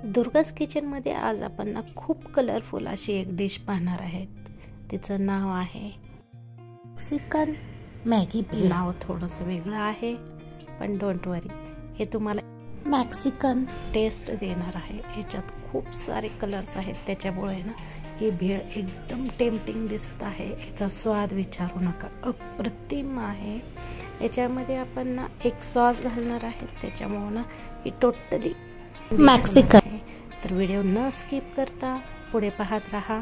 दुर्गाज किचनमध्ये आज आपण ना खूप कलरफुल अशी एक डिश पाहणार आहेत. तिचं नाव आहे मेक्सिकन मॅगी भेळ. नाव थोडंसं वेगळं आहे, पण डोंट वरी, हे तुम्हाला मेक्सिकन टेस्ट देणार आहे. याच्यात खूप सारे कलर्स आहेत, त्याच्यामुळे ना ही भेळ एकदम टेम्पटिंग दिसत आहे. याचा स्वाद विचारू नका, अप्रतिम आहे. याच्यामध्ये आपण ना एक सॉस घालणार आहे, त्याच्यामुळे ना ही टोटली मेक्सिकन आहे. तर व्हिडिओ न स्किप करता पुढे पाहत राहा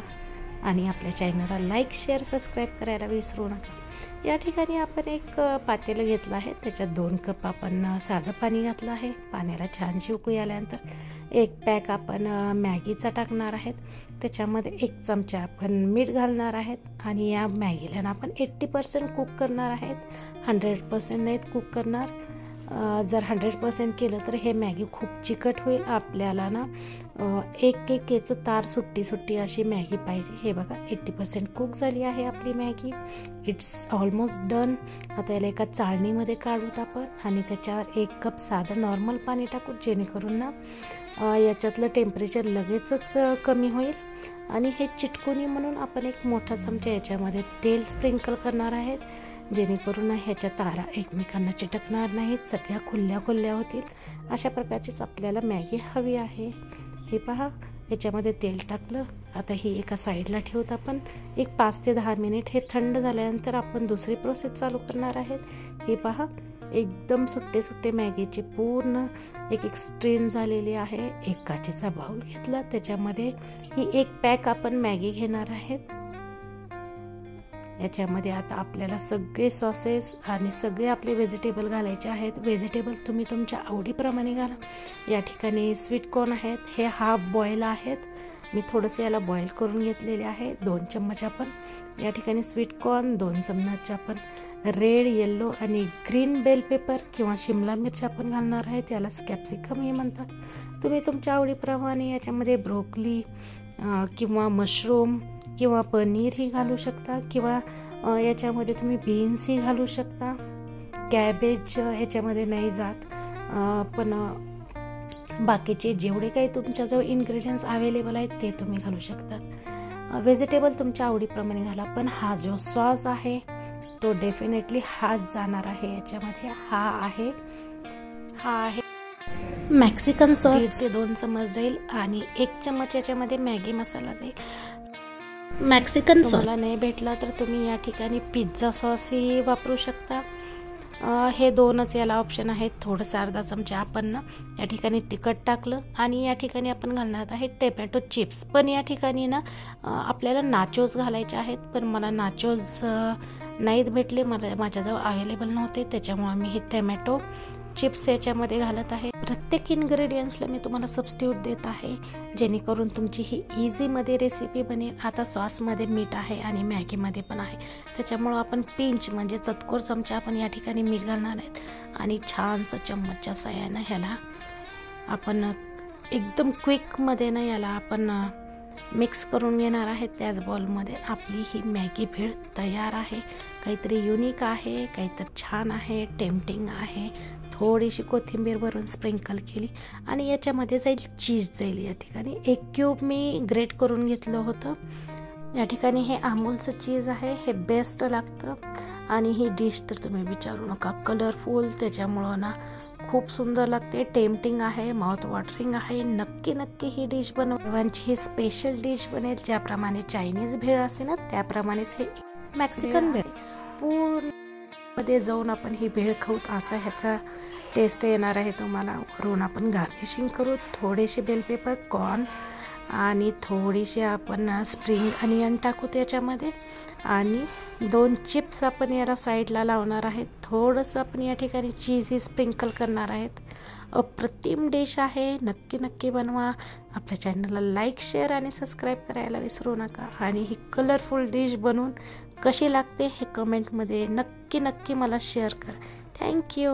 आणि आपल्या चॅनलला लाईक, शेअर, सबस्क्राईब करायला विसरू नका. या ठिकाणी आपण एक पातेलं घेतलं आहे, त्याच्यात 2 कप आपण साधं पाणी घातलं आहे. पाण्याला छानशी उकळी आल्यानंतर 1 पॅक आपण मॅगीचा टाकणार आहेत. त्याच्यामध्ये 1 चमचा आपण मीठ घालणार आहेत आणि या मॅगीला ना आपण 80% कुक करणार आहेत, 100% नाहीत कुक करणार. जर 100% केलं तर हे मॅगी खूप चिकट होईल. आपल्याला ना एक याचं तार सुट्टी अशी मॅगी पाहिजे. हे बघा 80% कुक झाली आहे आपली मॅगी. It's almost done. आता याला एका चाळणीमध्ये काढूत आपण आणि त्याच्यावर 1 कप साधं नॉर्मल पाणी टाकू, जेणेकरून ना याच्यातलं टेम्परेचर लगेचच कमी होईल. आणि हे चिटकुनी म्हणून आपण 1 मोठा चमचा याच्यामध्ये तेल स्प्रिंकल करणार आहेत, जेणेकरून ह्याच्या तारा एकमेकांना चिटकणार नाहीत, सगळ्या खुल्या होतील. अशा प्रकारचीच आपल्याला मॅगी हवी आहे. हे पहा, याच्यामध्ये तेल टाकलं. आता ही एका साईडला ठेवत आपण 5 ते 10 मिनिट. हे थंड झाल्यानंतर आपण दुसरी प्रोसेस चालू करणार आहेत. हे पहा, एकदम सुट्टे मॅगीचे पूर्ण एक स्ट्रेन झालेली आहे. एक काचेचा बाउल घेतला, त्याच्यामध्ये ही 1 पॅक आपण मॅगी घेणार आहेत. याच्यामध्ये आता आपल्याला सगळे सॉसेस आणि सगळे आपले व्हेजिटेबल घालायचे आहेत. व्हेजिटेबल तुम्ही तुमच्या आवडीप्रमाणे घाला. या ठिकाणी स्वीट कॉर्न आहेत, हे हाफ बॉईल आहेत. मी थोडंसं याला बॉईल करून घेतलेले आहे. 2 चम्मच आपण या ठिकाणी स्वीट कॉर्न, 2 चम्मच आपण रेड, येल्लो आणि ग्रीन बेल पेपर किंवा शिमला मिरची आपण घालणार आहेत. याला कॅप्सिकम हे म्हणतात. तुम्ही तुमच्या आवडीप्रमाणे याच्यामध्ये ब्रोकली किंवा मशरूम किंवा पनीरही घालू शकता, किंवा याच्यामध्ये तुम्ही बीन्सही घालू शकता. कॅबेज याच्यामध्ये नाही जात, पण बाकीचे जेवढे काही तुमच्याजवळ इन्ग्रेडियंट्स अवेलेबल आहेत ते तुम्ही घालू शकता. व्हेजिटेबल तुमच्या आवडीप्रमाणे घाला, पण हा जो सॉस आहे तो डेफिनेटली हाच जाणार आहे याच्यामध्ये. हा आहे मेक्सिकन सॉस. 2 चम्मच जाईल आणि 1 चम्मच याच्यामध्ये मॅगी मसाला जाईल. मेक्सिकन सॉस नाही भेटला तर तुम्ही या ठिकाणी पिझ्झा सॉसही वापरू शकता. हे 2च याला ऑप्शन आहेत. थोडंसं अर्धा चमचा आपण ना या ठिकाणी तिखट टाकलं आणि या ठिकाणी आपण घालणार आहे टोमॅटो चिप्स. पण या ठिकाणी ना आपल्याला नाचोज घालायचे आहेत, पण मला नाचोज नाहीत भेटले, माझ्याजवळ अवेलेबल नव्हते, त्याच्यामुळे मी हे टोमॅटो चिप्स याच्यामध्ये घालत आहे. प्रत्येक इन्ग्रेडियंट्सला मी तुम्हाला सबस्टिट्यूट देत आहे, जेणेकरून तुमची ही इझीमध्ये रेसिपी बनेल. आता सॉसमध्ये मीठ आहे आणि मॅगीमध्ये पण आहे, त्याच्यामुळं आपण पिंच म्हणजे चतकोर चमचा आपण या ठिकाणी मीठ घालणार आहेत आणि छानसं चम्मचच्या साहाय्यानं ह्याला आपण एकदम क्विकमध्ये ना याला आपण मिक्स करून घेणार आहे. त्याच बॉलमध्ये आपली ही मॅगी भेळ तयार आहे. काहीतरी युनिक आहे, काहीतरी छान आहे, टेम्पटिंग आहे. थोडीशी कोथिंबीर भरून स्प्रिंकल केली आणि याच्यामध्ये चीज जाईल. या ठिकाणी 1 क्यूब मी ग्रेट करून घेतलं होतं. या ठिकाणी हे अमूलचं चीज आहे, हे बेस्ट लागतं. आणि ही डिश तर तुम्ही विचारू नका, कलरफुल, त्याच्यामुळं ना खूप सुंदर लागते, टेम्पटिंग आहे, माउथ वॉटरिंग आहे. नक्की ही डिश बनवायची. ही स्पेशल डिश बनेल. ज्याप्रमाणे चायनीज भेळ असते ना, त्याप्रमाणेच हे मेक्सिकन भेळ पूर्ण मध्ये जाऊन आपण ही भेळ खाऊ, असा ह्याचा टेस्ट येणार आहे तुम्हाला. वरून आपण गार्निशिंग करू, थोडेसे बेल पेपर, कॉर्न आणि थोडीशी आपण स्प्रिंग अनियन टाकू त्याच्यामध्ये आणि 2 चिप्स आपण याला साईडला लावणार आहेत. थोडंसं आपण या ठिकाणी चीजही स्प्रिंकल करणार आहेत. अप्रतिम डिश आहे. नक्की बनवा. आपल्या चॅनलला लाईक, शेअर आणि सबस्क्राईब करायला विसरू नका. आणि ही कलरफुल डिश बनवून कशी लागते हे कमेंटमध्ये नक्की मला शेअर करा. थँक्यू.